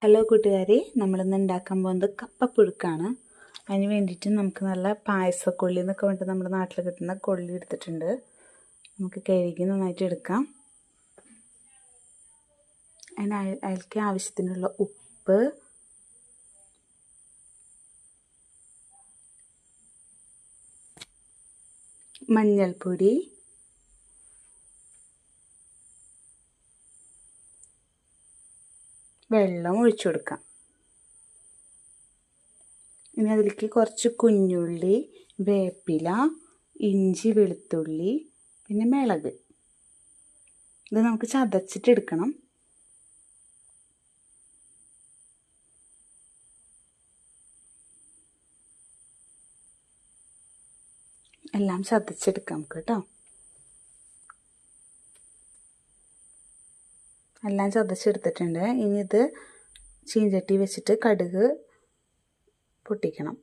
Hello കൂട്ടുകാരെ, നമ്മളിന്ന് ഉണ്ടാക്കാൻ പോകുന്നത് കപ്പപ്പുഴുക്കാണ്. അതിന് വേണ്ടിയിട്ട് നമുക്ക് നല്ല പായസക്കൊള്ളി എന്നൊക്കെ പറഞ്ഞിട്ട് നമ്മുടെ നാട്ടിൽ കിട്ടുന്ന കൊള്ളി എടുത്തിട്ടുണ്ട്. നമുക്ക് കഴുകി നന്നായിട്ട് എടുക്കാം. അതിലേക്ക് ആവശ്യത്തിനുള്ള ഉപ്പ്, മഞ്ഞൾപ്പൊടി, വെള്ളം ഒഴിച്ചു കൊടുക്കാം. ഇനി അതിലേക്ക് കുറച്ച് കുഞ്ഞുള്ളി, വേപ്പില, ഇഞ്ചി, വെളുത്തുള്ളി, പിന്നെ മിളക്. ഇത് നമുക്ക് ചതച്ചിട്ടെടുക്കണം. എല്ലാം ചതച്ചെടുക്കാം നമുക്ക് കേട്ടോ. എല്ലാം ചതച്ചെടുത്തിട്ടുണ്ട്. ഇനി ഇത് ചീഞ്ചട്ടി വെച്ചിട്ട് കടുക് പൊട്ടിക്കണം.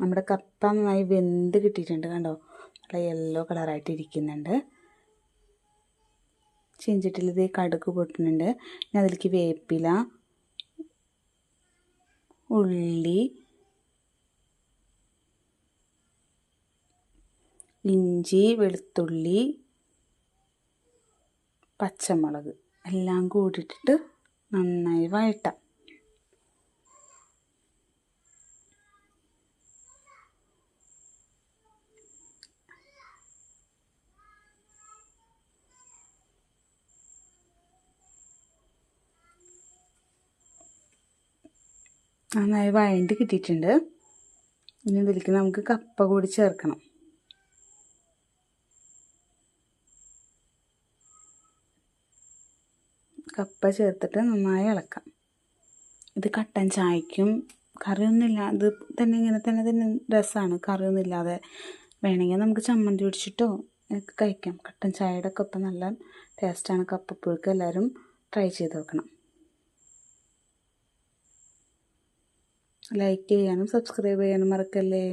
നമ്മുടെ കപ്പ നന്നായി വെന്ത് കിട്ടിയിട്ടുണ്ട്, കണ്ടോ, നല്ല യെല്ലോ കളറായിട്ട് ഇരിക്കുന്നുണ്ട്. ചീഞ്ചട്ടിയിൽ ഇത് കടുക് പൊട്ടുന്നുണ്ട്. ഇനി അതിലേക്ക് വേപ്പില, ഉള്ളി, ഇഞ്ചി, വെളുത്തുള്ളി, പച്ചമുളക് എല്ലാം കൂടിയിട്ടിട്ട് നന്നായി വഴറ്റാം. നന്നായി വഴണ്ട് കിട്ടിയിട്ടുണ്ട്. ഇനി ഇതിലേക്ക് നമുക്ക് കപ്പ കൂടി ചേർക്കണം. കപ്പ ചേർത്തിട്ട് നന്നായി ഇളക്കാം. ഇത് കട്ടൻ ചായക്കും കറിയൊന്നുമില്ല, ഇത് തന്നെ ഇങ്ങനെ തന്നെ രസമാണ്. കറിയൊന്നുമില്ലാതെ വേണമെങ്കിൽ നമുക്ക് ചമ്മന്തി പിടിച്ചിട്ടോ ഒക്കെ കഴിക്കാം. കട്ടൻ ചായയുടെ ഒപ്പം നല്ല ടേസ്റ്റാണ് കപ്പപ്പുഴുക്ക്. എല്ലാവരും ട്രൈ ചെയ്ത് നോക്കണം. ലൈക്ക് ചെയ്യാനും സബ്സ്ക്രൈബ് ചെയ്യാനും മറക്കല്ലേ.